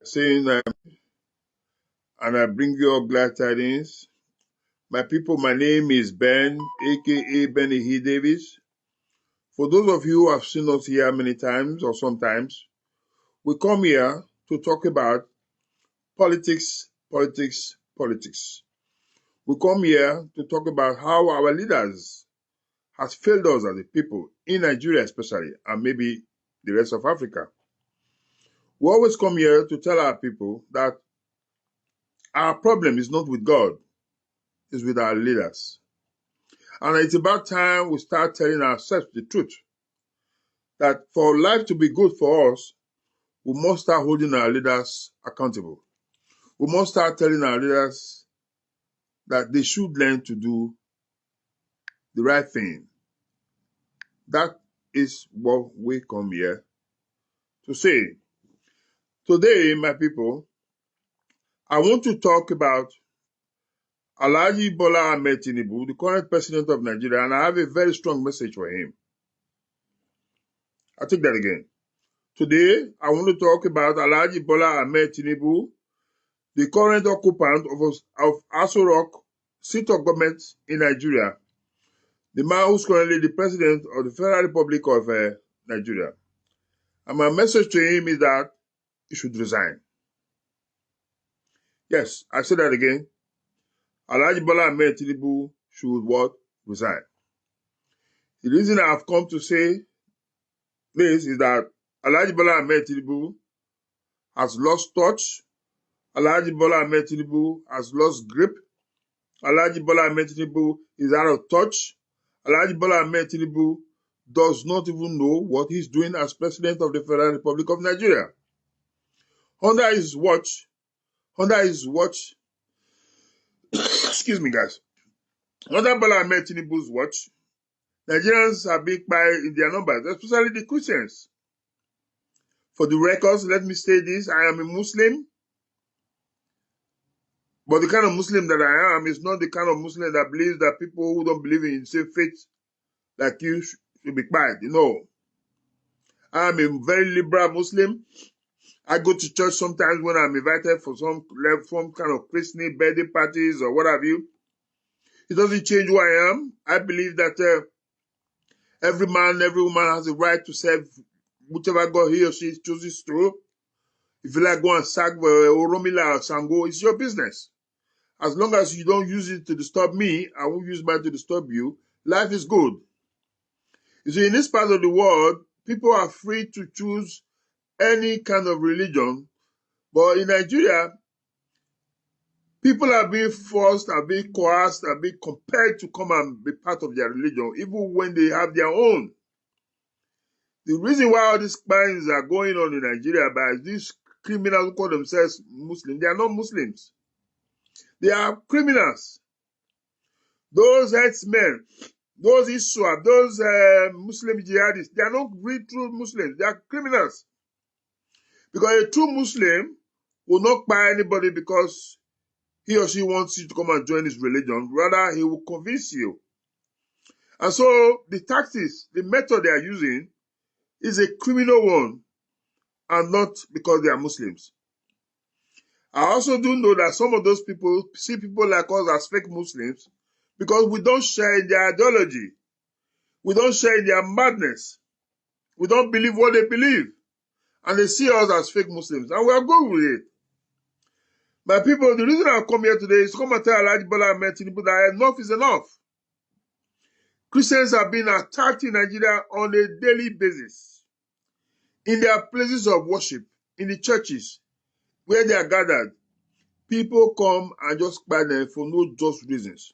saying, and I bring you all glad tidings. My people, my name is Ben, aka Benny He Davis. For those of you who have seen us here many times or sometimes, we come here to talk about politics, politics, politics. We come here to talk about how our leaders has failed us as a people, in Nigeria especially, and maybe the rest of Africa. We always come here to tell our people that our problem is not with God, it's with our leaders. And it's about time we start telling ourselves the truth, that for life to be good for us, we must start holding our leaders accountable. We must start telling our leaders that they should learn to do the right thing. That is what we come here to say. Today, my people, I want to talk about Alhaji Bola Ahmed Tinubu, the current president of Nigeria, and I have a very strong message for him. I'll take that again. Today, I want to talk about Alhaji Bola Ahmed Tinubu, the current occupant of Aso Rock seat of government in Nigeria, the man who's currently the president of the Federal Republic of Nigeria. And my message to him is that he should resign. Yes, I say that again. Alhaji Bola Ahmed Tinubu should what? Resign. The reason I've come to say this is that Alhaji Bola Ahmed Tinubu has lost touch. Alhaji Bola Ahmed Tinubu has lost grip. Alhaji Bola Ahmed Tinubu is out of touch. Alhaji Bola Ahmed Tinubu does not even know what he's doing as president of the Federal Republic of Nigeria. Under his watch, excuse me guys, under Bola Ahmed Tinubu's watch, Nigerians are being quiet in their numbers, especially the Christians. For the records, let me say this, I am a Muslim, but the kind of Muslim that I am is not the kind of Muslim that believes that people who don't believe in the same faith like you should be quiet. No. I am a very liberal Muslim. I go to church sometimes when I'm invited for some kind of christening, birthday parties or what have you. It doesn't change who I am. I believe that every man, every woman has a right to serve whichever God he or she chooses to. If you like go and sack Oromila or Sango, it's your business. As long as you don't use it to disturb me, I won't use mine to disturb you. Life is good. You see, in this part of the world, people are free to choose any kind of religion. But in Nigeria, people are being forced, are being coerced, are being compelled to come and be part of their religion, even when they have their own. The reason why all these crimes are going on in Nigeria by these criminals who call themselves Muslims, they are not Muslims. They are criminals. Those headsmen, those Iswap, those Muslim jihadists, they are not real true Muslims. They are criminals. Because a true Muslim will not buy anybody because he or she wants you to come and join his religion. Rather, he will convince you. And so the tactics, the method they are using is a criminal one and not because they are Muslims. I also do know that some of those people see people like us as fake Muslims because we don't share in their ideology. We don't share in their madness. We don't believe what they believe. And they see us as fake Muslims. And we are good with it. My people, the reason I've come here today is to come and tell Alhaji Bola Ahmed Tinubu that enough is enough. Christians are being attacked in Nigeria on a daily basis. In their places of worship, in the churches, where they are gathered, people come and just buy them for no just reasons.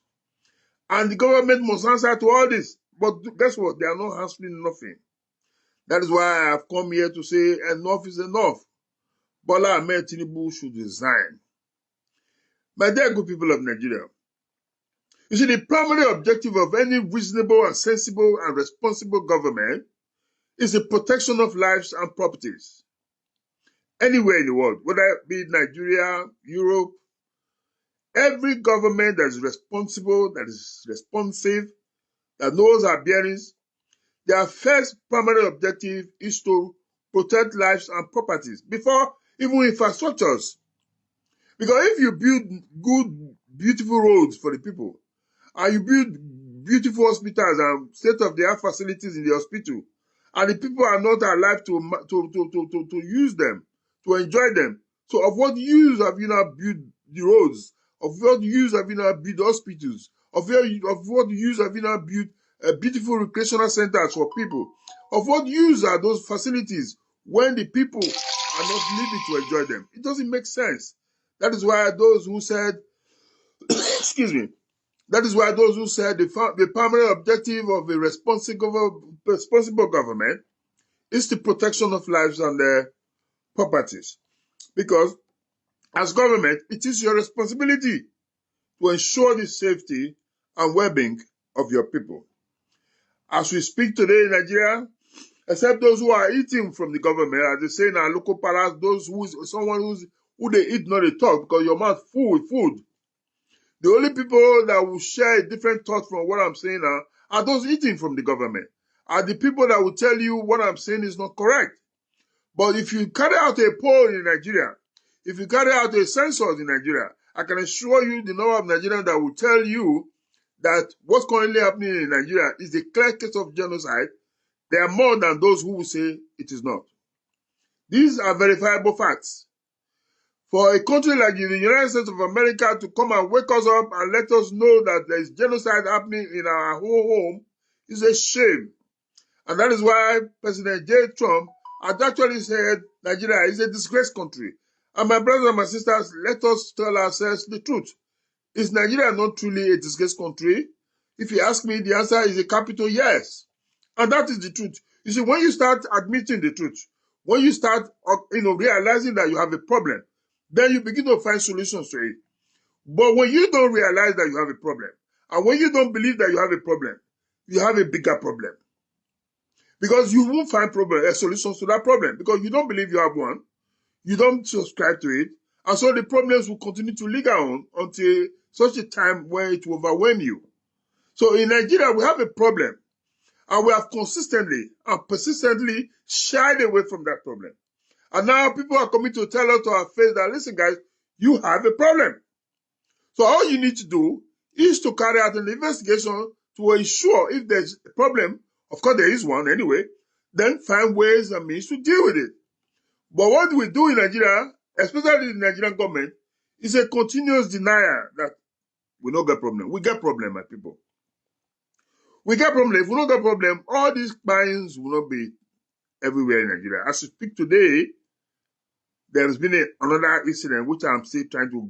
And the government must answer to all this. But guess what? They are not answering nothing. That is why I have come here to say enough is enough. Bola Ahmed Tinubu should resign. My dear good people of Nigeria, you see, the primary objective of any reasonable and sensible and responsible government is the protection of lives and properties. Anywhere in the world, whether it be Nigeria, Europe, every government that is responsible, that is responsive, that knows our bearings, their first primary objective is to protect lives and properties before even infrastructures. Because if you build good, beautiful roads for the people, and you build beautiful hospitals and state-of-the-art facilities in the hospital, and the people are not alive to use them, to enjoy them. So of what use have you now built the roads? Of what use have you now built hospitals? Of what use have you now built beautiful recreational centers for people? Of what use are those facilities when the people are not living to enjoy them? It doesn't make sense. That is why those who said, excuse me, that is why those who said the primary objective of a responsible government is the protection of lives and their properties. Because as government, it is your responsibility to ensure the safety and well-being of your people. As we speak today in Nigeria, except those who are eating from the government, as they say in our local palace, those who they eat not they talk, because your mouth full with food. The only people that will share a different thought from what I'm saying now are those eating from the government, are the people that will tell you what I'm saying is not correct. But if you carry out a poll in Nigeria, if you carry out a census in Nigeria, I can assure you the number of Nigerians that will tell you that what's currently happening in Nigeria is a clear case of genocide. There are more than those who will say it is not. These are verifiable facts. For a country like the United States of America to come and wake us up and let us know that there is genocide happening in our home is a shame. And that is why President J. Trump had actually said Nigeria is a disgraced country. And my brothers and my sisters, let us tell ourselves the truth. Is Nigeria not truly a disgraced country? If you ask me, the answer is a capital yes. And that is the truth. You see, when you start admitting the truth, when you start realizing that you have a problem, then you begin to find solutions to it. But when you don't realize that you have a problem, and when you don't believe that you have a problem, you have a bigger problem. Because you won't find solutions to that problem, because you don't believe you have one, you don't subscribe to it, and so the problems will continue to linger on until such a time when it will overwhelm you. So in Nigeria, we have a problem, and we have consistently and persistently shied away from that problem. And now people are coming to tell us to our face that, listen guys, you have a problem. So all you need to do is to carry out an investigation to ensure if there's a problem, of course there is one anyway, then find ways and means to deal with it. But what we do in Nigeria, especially the Nigerian government, is a continuous denial that we don't get problem. We get problem, my people. We get problem. If we don't get problem, all these crimes will not be everywhere in Nigeria. As we speak today, there has been another incident which I'm still trying to,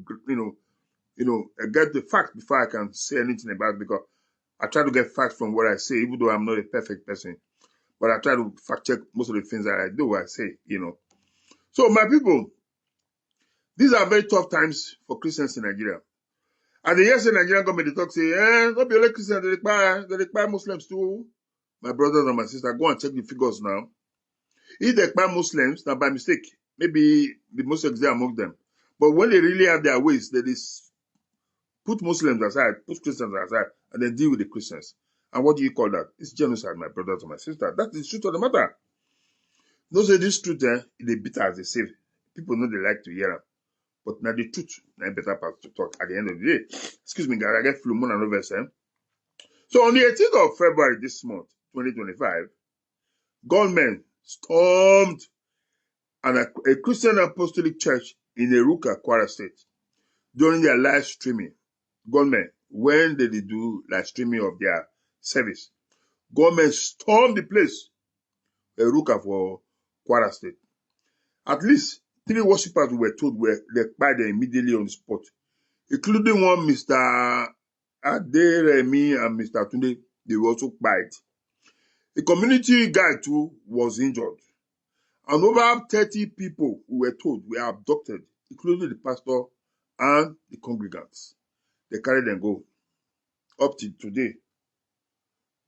get the facts before I can say anything about it, because I try to get facts from what I say, even though I'm not a perfect person. But I try to fact check most of the things that I do, I say, So my people, these are very tough times for Christians in Nigeria. And the years in Nigerian government, they talk, say, not be only Christians, they require Muslims too. My brothers and my sisters, go and check the figures now. If they require Muslims, now by mistake, maybe the Muslims there among them. But when they really have their ways, they put Muslims aside, put Christians aside, and then deal with the Christians. And what do you call that? It's genocide, my brothers and my sisters. That is the truth of the matter. No say this truth, they bitter as they say. People know they like to hear them. But now the truth, now better part to talk at the end of the day. Excuse me, guys, I get flu, more and over. So on the 18th of February this month, 2025, gunmen stormed a Christian Apostolic Church in Eruka, Kwara State, during their live streaming. Gunmen, when they do live streaming of their service, gunmen stormed the place, Eruka for Kwara State. At least 3 worshippers we were told were by them immediately on the spot, including one Mr. Aderemi and Mr. Tunde. They were also killed. The community guy too was injured. And over 30 people who were told were abducted, including the pastor and the congregants. They carried them go. Up to today,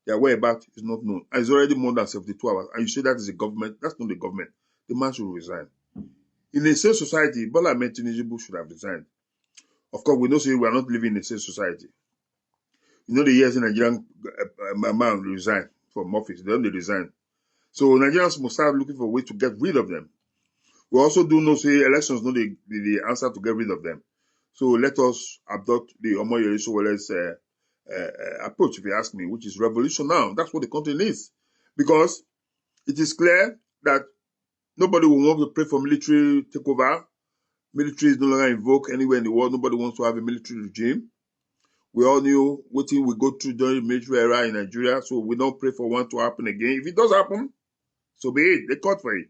their whereabouts is not known. And it's already more than 72 hours. And you say that is the government. That's not the government. The man should resign. In a safe society, Bola Ahmed Tinubu should have resigned. Of course, we know we are not living in a safe society. You know the years in Nigerian man resigned from office. They only resign. So Nigerians must start looking for a way to get rid of them. We also do know say elections not the answer to get rid of them. So let us adopt the Omoyele Sowol's approach, if you ask me, which is revolution now. That's what the country needs. Because it is clear that nobody will want to pray for military takeover. Military is no longer invoked anywhere in the world. Nobody wants to have a military regime. We all knew what we go through during the military era in Nigeria, so we don't pray for one to happen again. If it does happen, so be it. They caught for it.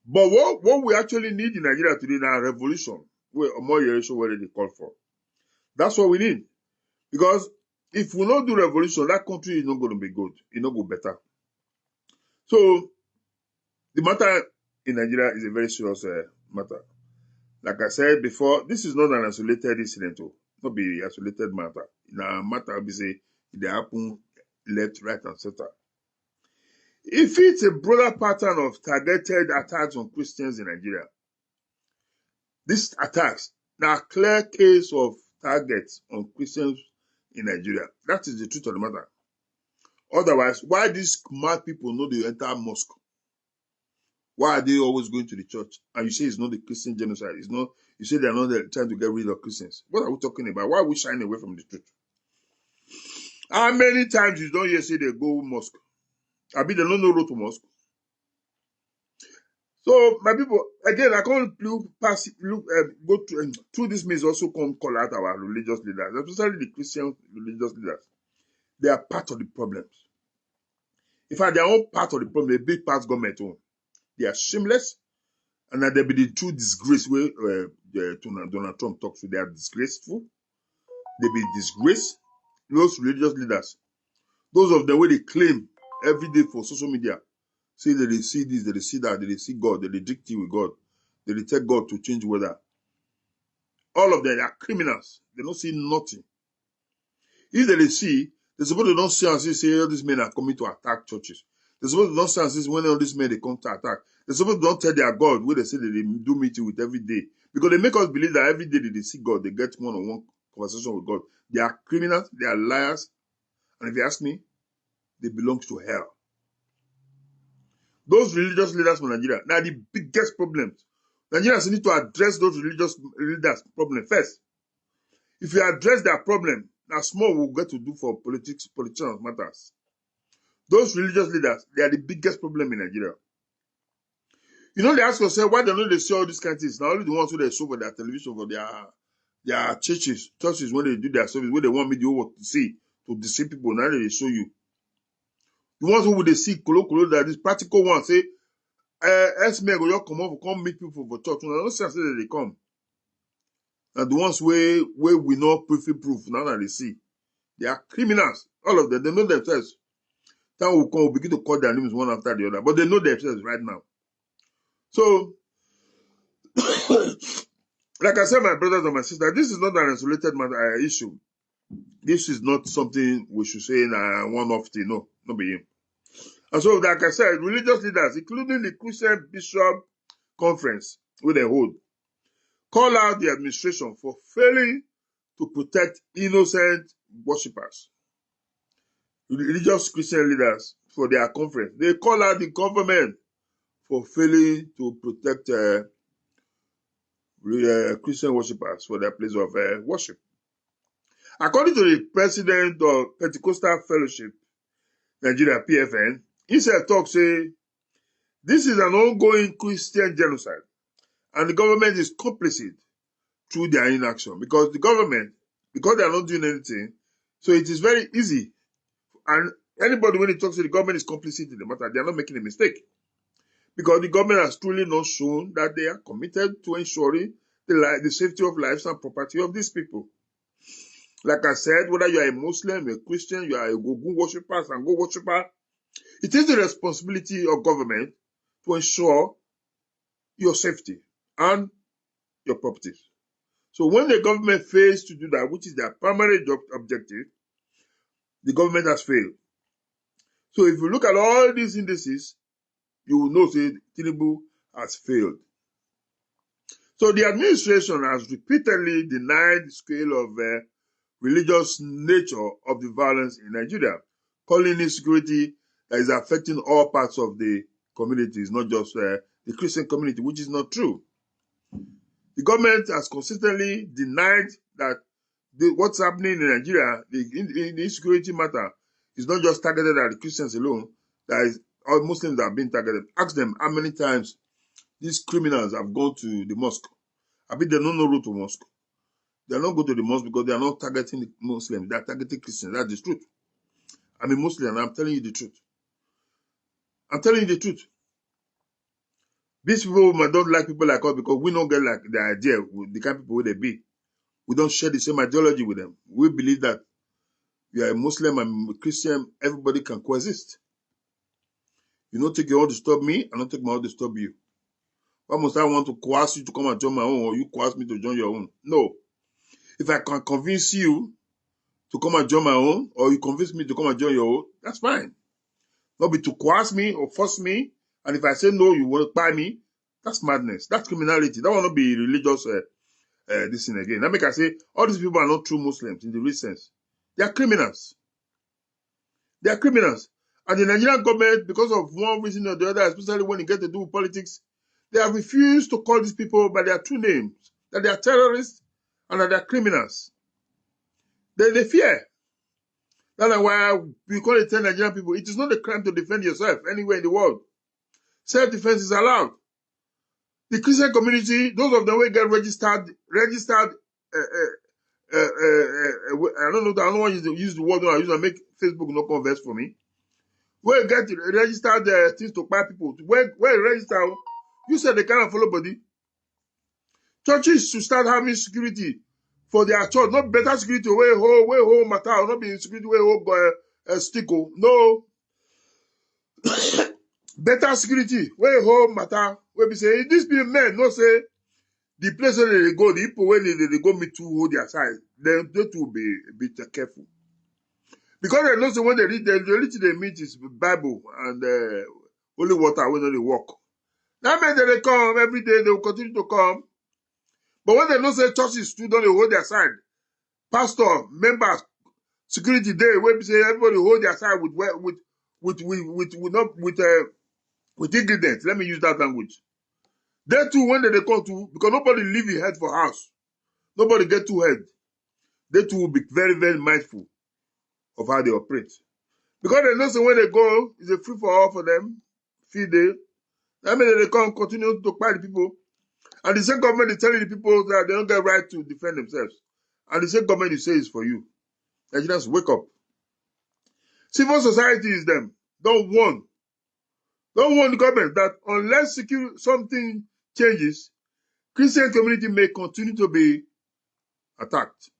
But what we actually need in Nigeria today now, revolution, where Omoyele Sowore they call for. That's what we need. Because if we don't do revolution, that country is not going to be good. It's not going to be better. So the matter in Nigeria is a very serious matter. Like I said before, this is not an isolated incident. Not be isolated matter. In a matter, we say they happen left, right, and center. If it's a broader pattern of targeted attacks on Christians in Nigeria, these attacks are a clear case of targets on Christians in Nigeria. That is the truth of the matter. Otherwise, why these mad people know they enter mosque? Why are they always going to the church? And you say it's not the Christian genocide. It's not. You say they're not trying to get rid of Christians. What are we talking about? Why are we shying away from the truth? How many times you don't hear say they go mosque? I mean, they don't know road to mosque. So, my people, again, I can't go through this means also come call out our religious leaders, especially the Christian religious leaders. They are part of the problems. In fact, they are all part of the problem. A big part government own. They are shameless, and that they be the true disgrace where Donald Trump talks to. They are disgraceful. They be disgraced. Those religious leaders, those of them where they claim every day for social media, say that they see this, that they see that, they see God, that they drink tea with God, that they tell God to change weather. All of them, they are criminals. They don't see nothing. If they see, they're supposed to don't see and say all these men are coming to attack churches. They're supposed to don't see and say when all these men they come to attack. They're supposed to don't tell their God where they say that they do meeting with every day. Because they make us believe that every day that they see God, they get one-on-one conversation with God. They are criminals, they are liars, and if you ask me, they belong to hell. Those religious leaders from Nigeria, now the biggest problems. Nigerians need to address those religious leaders' problem first. If you address their problem, now small we'll get to do for politicians matters. Those religious leaders, they are the biggest problem in Nigeria. You know, they ask yourself, why don't they see all these kind of things? Now only the ones who they show for their television, for their churches when they do their service, where they want me to see, to deceive people, now they show you. The ones who they see, that these practical ones say, S-men go come up, come meet people for church. I don't say that they come. And the ones where we know proof, now that they see, they are criminals. All of them, they know themselves. Time will come, we'll begin to call their names one after the other, but they know themselves right now. So, like I said, my brothers and my sisters, this is not an isolated matter issue. This is not something we should say in a one-off thing. No, not be him. And so, like I said, religious leaders, including the Christian Bishop Conference, where they hold, call out the administration for failing to protect innocent worshippers. Religious Christian leaders for their conference, they call out the government for failing to protect Christian worshippers for their place of worship. According to the president of Pentecostal Fellowship, Nigeria, PFN, he said, say, this is an ongoing Christian genocide, and the government is complicit through their inaction. Because the government, because they are not doing anything, so it is very easy. And anybody, when he talks to the government, is complicit in the matter. They are not making a mistake. Because the government has truly not shown that they are committed to ensuring the safety of lives and property of these people. Like I said, whether you are a Muslim, a Christian, you are a Ogun worshipper, and Go worshipper, it is the responsibility of government to ensure your safety and your properties. So when the government fails to do that, which is their primary objective, the government has failed. So if you look at all these indices, you will know that Tinubu has failed. So the administration has repeatedly denied the scale of religious nature of the violence in Nigeria, calling insecurity that is affecting all parts of the communities, not just the the Christian community, which is not true. The government has consistently denied that what's happening in Nigeria, the insecurity matter, is not just targeted at the Christians alone, that is, all Muslims that have been targeted. Ask them how many times these criminals have gone to the mosque. I mean, they don't know road to mosque. They are not going to the mosque because they are not targeting the Muslims. They are targeting Christians. That's the truth. I'm a Muslim and I'm telling you the truth. I'm telling you the truth. These people might not like people like us because we don't get like the idea with the kind of people they be. We don't share the same ideology with them. We believe that you are a Muslim and a Christian, everybody can coexist. You don't take your own to stop me, I don't take my own to stop you. Why must I want to coerce you to come and join my own, or you coerce me to join your own? No. If I can convince you to come and join my own, or you convince me to come and join your own, that's fine. Not be to coerce me or force me, and if I say no, you will buy me. That's madness. That's criminality. That will not be religious this thing again. That make I say all these people are not true Muslims in the real sense. They are criminals. They are criminals. And the Nigerian government, because of one reason or the other, especially when it gets to do with politics, they have refused to call these people by their true names, that they are terrorists and that they are criminals. They fear. That's why we call it 10 Nigerian people. It is not a crime to defend yourself anywhere in the world. Self-defense is allowed. The Christian community, those of them who get registered, I don't know why you use the word I use to make Facebook not converse for me. Where you get registered things to buy people, where you register, you said they cannot follow body. Churches should start having security for their church, not better security way home matter, not be security way home stickle. No. Better security, way home matter, where we say, these people men, no say, the place where they go, the people when they go meet to hold their side, then they to be a bit careful. Because they know so when they read, the only thing they meet is Bible and only water when they walk. That means that they come every day, they will continue to come. But when they know say churches too don't hold their side, pastor, members, security day, where we say everybody hold their side with ingredients. Let me use that language. They too, when they come to, because nobody leave his head for house. Nobody get two head. They too will be very, very mindful of how they operate. Because they know so when they go, it's a free for all for them, feed day. That means they come continue to buy the people. And the same government is telling the people that they don't get right to defend themselves. And the same government you say is for you. Nigerians, wake up. Civil society is them. Don't warn the government that unless something changes, Christian community may continue to be attacked.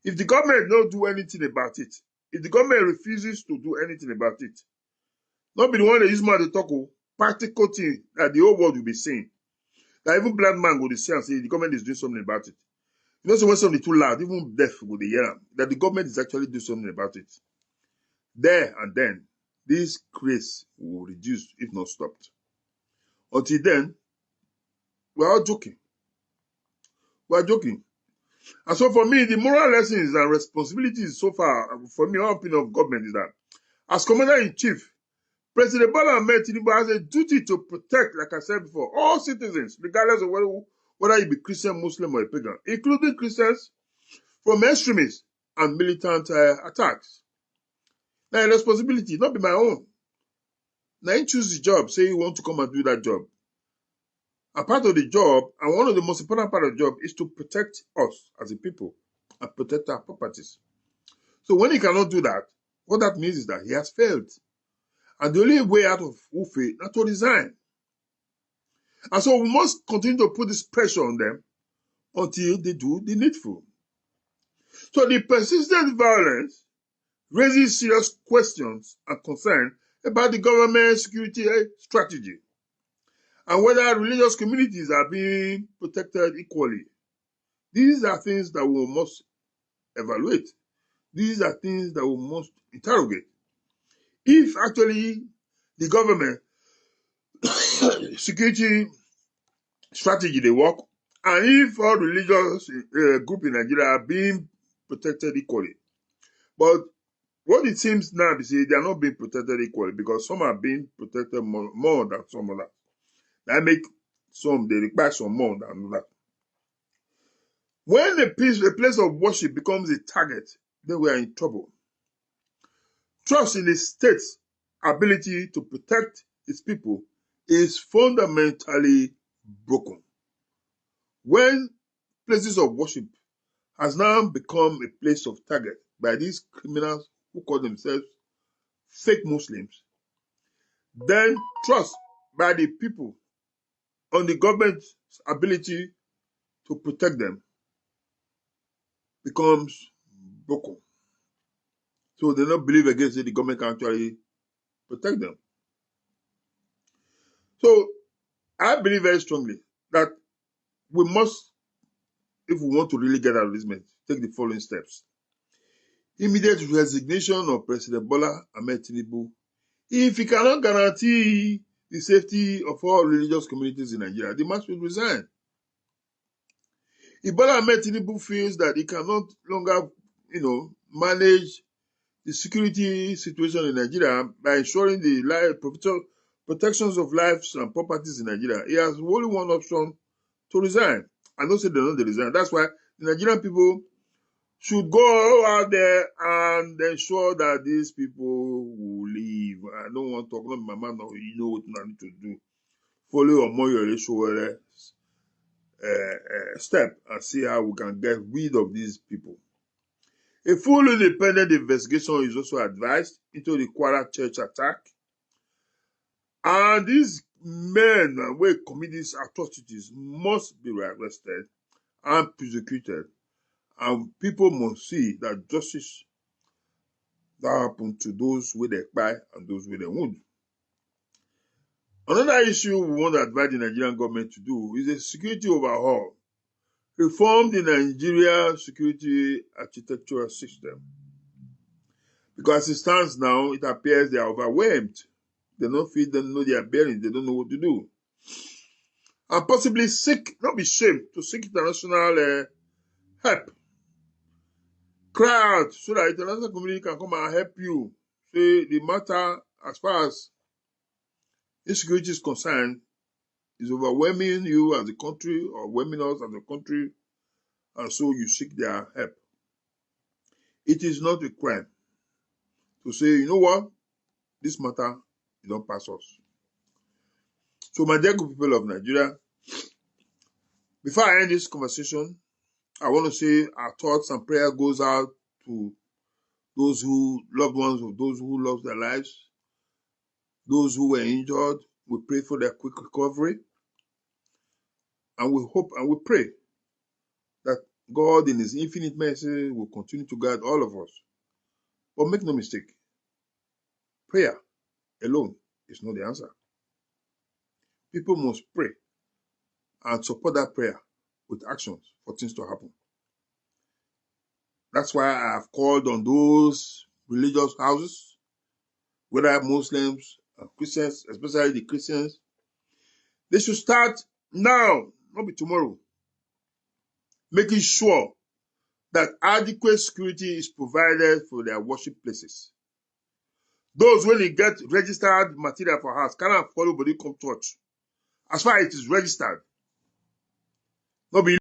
If the government don't do anything about it, if the government refuses to do anything about it, not be the one that use mouth to talk, practical thing that the whole world will be seeing. That even blind man will see and say the government is doing something about it. You know, so when something too loud, even deaf will hear them, that the government is actually doing something about it. There and then, this craze will reduce if not stopped. Until then, we're all joking. We're joking. And so for me, the moral lessons and responsibilities so far, for me, my opinion of government is that as Commander-in-Chief, President Bola Ahmed Tinubu has a duty to protect, like I said before, all citizens, regardless of whether you be Christian, Muslim, or a pagan, including Christians, from extremists and militant attacks. Now, a responsibility, not be my own. Now, you choose the job, say you want to come and do that job. A part of the job, and one of the most important part of the job, is to protect us as a people and protect our properties. So when he cannot do that, what that means is that he has failed. And the only way out of Ufe is to resign. And so we must continue to put this pressure on them until they do the needful. So the persistent violence raises serious questions and concerns about the government security strategy and whether religious communities are being protected equally. These are things that we must evaluate. These are things that we must interrogate. If actually the government security strategy they work, and if all religious groups in Nigeria are being protected equally. But what it seems now is they are not being protected equally because some are being protected more than some others. That make some, they require some more than that. When a place of worship becomes a target, then we are in trouble. Trust in the state's ability to protect its people is fundamentally broken. When places of worship has now become a place of target by these criminals who call themselves fake Muslims, then trust by the people on the government's ability to protect them becomes broken. So they don't believe again that the government can actually protect them. So I believe very strongly that we must, if we want to really get out of this mess, take the following steps. Immediate resignation of President Bola Ahmed Tinubu. If he cannot guarantee the safety of all religious communities in Nigeria, the man should resign. If Bola Ahmed Tinubu feels that he cannot longer, manage the security situation in Nigeria by ensuring the protections of lives and properties in Nigeria, he has only one option: to resign. I don't say they don't resign. That's why the Nigerian people should go out there and ensure that these people will leave. I don't want to talk about my man now. You know what I need to do. Follow a more step and see how we can get rid of these people. A full independent investigation is also advised into the Kwara church attack. And these men who commit these atrocities must be arrested and prosecuted. And people must see that justice that happened to those with their buy and those with their wound. Another issue we want to advise the Nigerian government to do is a security overhaul. Reform the Nigeria security architectural system. Because as it stands now, it appears they are overwhelmed. They don't feel they know their bearings, they don't know what to do. And possibly seek, not be ashamed, to seek international help. Cry out so that the international community can come and help you. Say the matter, as far as insecurity is concerned, is overwhelming you as a country, or overwhelming us as a country, and so you seek their help. It is not a crime to say, you know what, this matter, you don't pass us. So my dear good people of Nigeria, before I end this conversation, I want to say our thoughts and prayer goes out to those who, loved ones of those who lost their lives, those who were injured. We pray for their quick recovery. And we hope and we pray that God in his infinite mercy will continue to guide all of us. But make no mistake, prayer alone is not the answer. People must pray and support that prayer with actions for things to happen. That's why I have called on those religious houses, whether Muslims and Christians, especially the Christians. They should start now, not be tomorrow, making sure that adequate security is provided for their worship places. Those when they get registered material for house cannot follow body come church. As far as it is registered, not be